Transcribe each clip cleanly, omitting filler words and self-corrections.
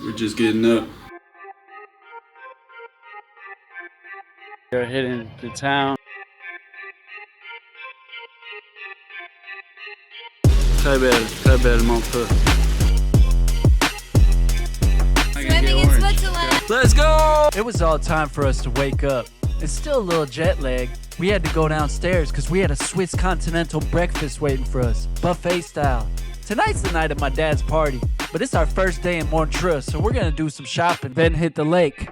We're just getting up. We're heading to town. Très belle, Montreux. Swimming in Switzerland. Let's go! It was all time for us to wake up. It's still a little jet lag. We had to go downstairs because we had a Swiss Continental breakfast waiting for us, buffet style. Tonight's the night of my dad's party, but it's our first day in Montreux, so we're gonna do some shopping, then hit the lake.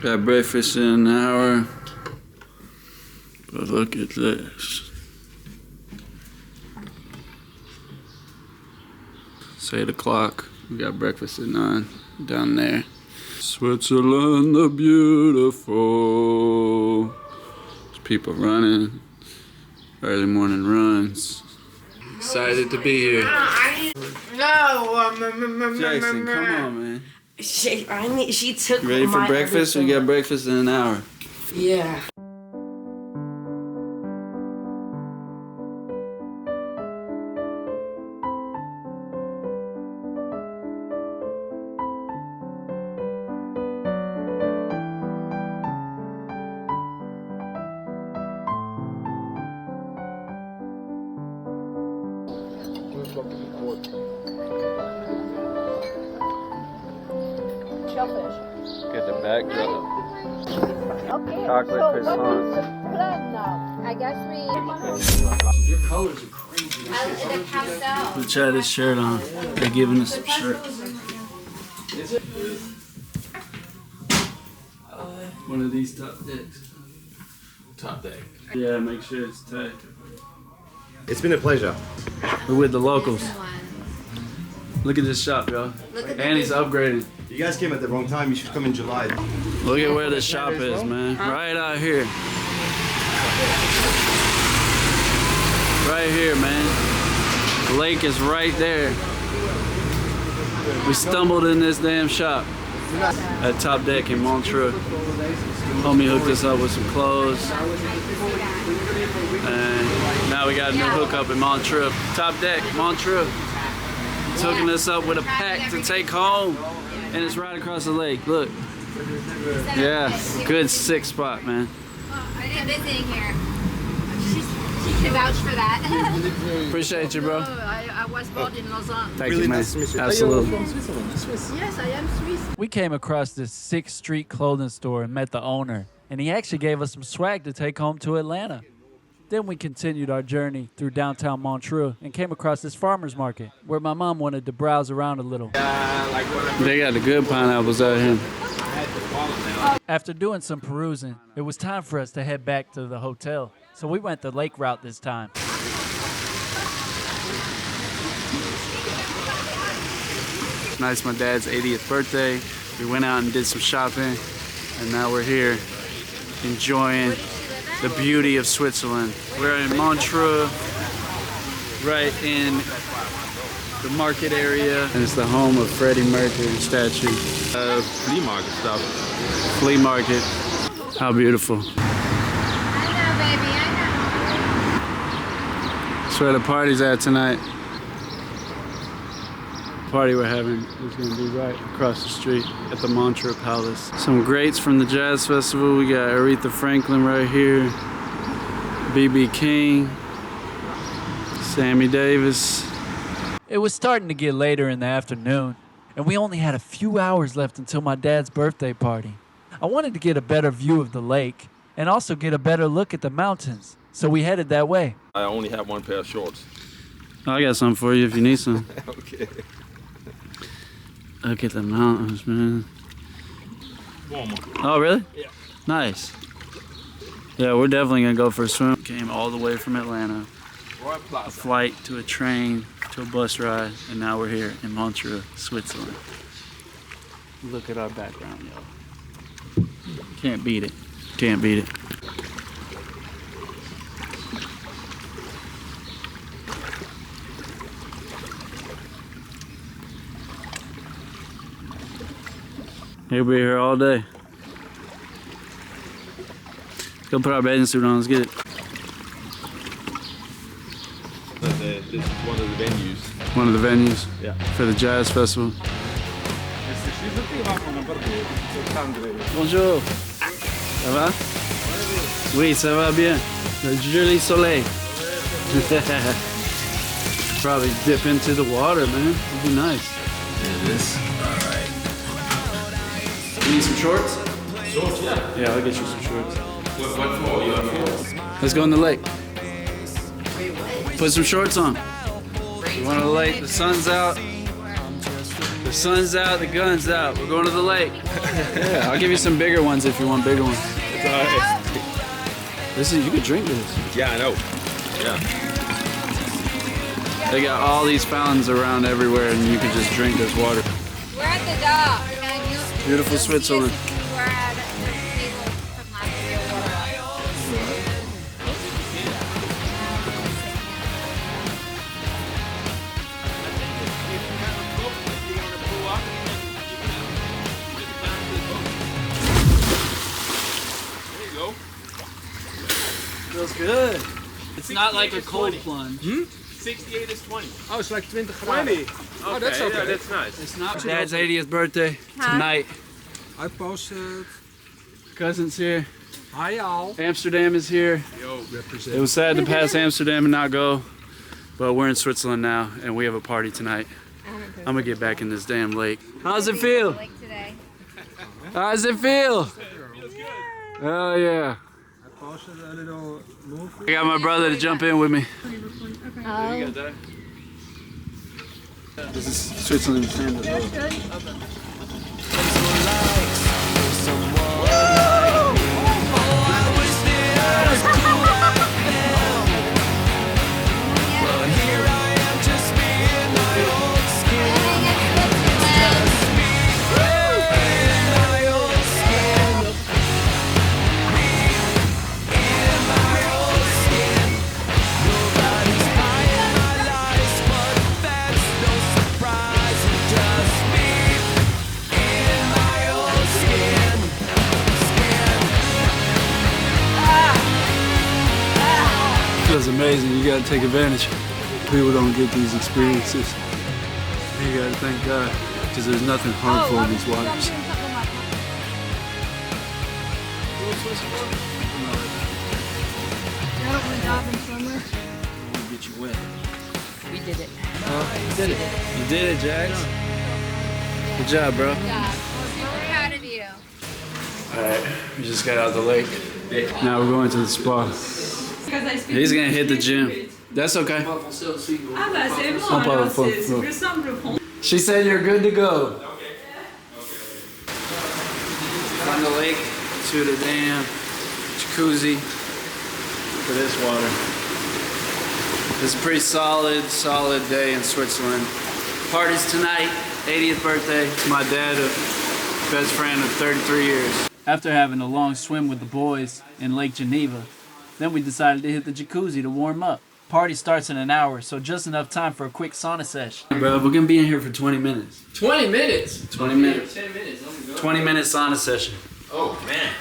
Got breakfast in an hour. But look at this. It's 8 o'clock. We got breakfast at 9 down there. Switzerland the beautiful. There's people running. Early morning runs. Excited to be here. Jackson, come on, man. She took Ready for breakfast? We got breakfast in an hour. Yeah. Shellfish. Get the backdrop. Okay. Chocolate so croissant. what is the plan now? I guess we. Your colors are crazy. The pastel. Let's try this shirt on. They're giving us some shirts. One of these top decks. Top deck. Yeah, make sure it's tight. It's been a pleasure. We're with the locals. Look at this shop, y'all. And he's upgrading. You guys came at the wrong time. You should come in July. Look at where the shop is, man. Right out here. Right here, man. The lake is right there. We stumbled in this damn shop at Top Deck in Montreux. Homie hooked us up with some clothes. And now we got a new hookup in Montreux. Top Deck, Montreux. It's hooking us up with a pack to take home. And it's right across the lake, look. Yeah, good sick spot, man. I did visiting here. She can vouch for that. Appreciate you, bro. I was born in Lausanne. Thank Really you, man. nice to meet you. Absolutely. Yes, I am Swiss. We came across this 6th Street clothing store and met the owner, and he actually gave us some swag to take home to Atlanta. Then we continued our journey through downtown Montreux and came across this farmer's market where my mom wanted to browse around a little. They got the good pineapples out here. After doing some perusing, it was time for us to head back to the hotel. So we went the lake route this time. Tonight's my dad's 80th birthday. We went out and did some shopping, and now we're here enjoying the beauty of Switzerland. We're in Montreux, right in the market area, and it's the home of Freddie Mercury statue. Flea market stuff. Flea market. How beautiful. I know, baby. I That's where the party's at tonight. The party we're having is going to be right across the street at the Montreux Palace. Some greats from the Jazz Festival. We got Aretha Franklin right here, B.B. King, Sammy Davis. It was starting to get later in the afternoon, and we only had a few hours left until my dad's birthday party. I wanted to get a better view of the lake and also get a better look at the mountains, so we headed that way. I only have one pair of shorts. I got some for you if you need some. Okay. Look at the mountains, man. Warmer. Oh, really? Yeah. Nice. Yeah, we're definitely gonna go for a swim. Came all the way from Atlanta. Royal A Plaza. flight to a train to a bus ride, and now we're here in Montreux, Switzerland. Look at our background, y'all. Can't beat it. Can't beat it. He'll be here all day. Let's go put our bathing suit on. Let's get it. This is one of the venues. One of the venues Yeah. for the Jazz Festival. Bonjour. Ça va? Oui, ça va bien. Le joli soleil. Probably dip into the water, man. It'd be nice. It is. You need some shorts? Shorts, yeah. Yeah, I'll get you some shorts. What for? You have shorts? Let's go in the lake. Put some shorts on. You want to the lake? The sun's out. The sun's out, the gun's out. We're going to the lake. Yeah, I'll give you some bigger ones if you want bigger ones. It's alright. This is, you could drink this. Yeah, I know. Yeah. They got all these fountains around everywhere and you can just drink this water. We're at the dock. And Beautiful Switzerland. we're at the table from last year. There you go. Feels good. It's not like a cold plunge. 68 is 20. Oh, it's like 20 graden. Oh, that's okay. Yeah, that's nice. It's not. Dad's 80th birthday tonight. I posted. Cousin's here. Hi, y'all. Amsterdam is here. It was sad to pass Amsterdam and not go, but we're in Switzerland now and we have a party tonight. I'm gonna get back in this damn lake. How's it feel? Like today. How's it feel? Oh yeah. I posted a little movie. I got my brother to jump in with me. Oh. This is Switzerland standard. Feels amazing. You gotta take advantage. People don't get these experiences. You gotta thank God, because there's nothing harmful in these waters. Get you wet. We did it. You did it. You did it, Jax. Good job, bro. Super proud of you. Alright, we just got out of the lake. Now we're going to the spa. He's gonna hit the gym. That's okay. Ah bah c'est bon, Sans alors pas- c'est plus simple. She said you're good to go. From the lake to the damn jacuzzi for this water. It's a pretty solid day in Switzerland. Party's tonight, 80th birthday. My dad, a best friend of 33 years. After having a long swim with the boys in Lake Geneva, then we decided to hit the jacuzzi to warm up. Party starts in an hour, so just enough time for a quick sauna session. Bro, we're gonna be in here for 20 minutes. 20 minutes? 20 minutes. 10 minutes, oh my God. 20-minute sauna session. Oh man.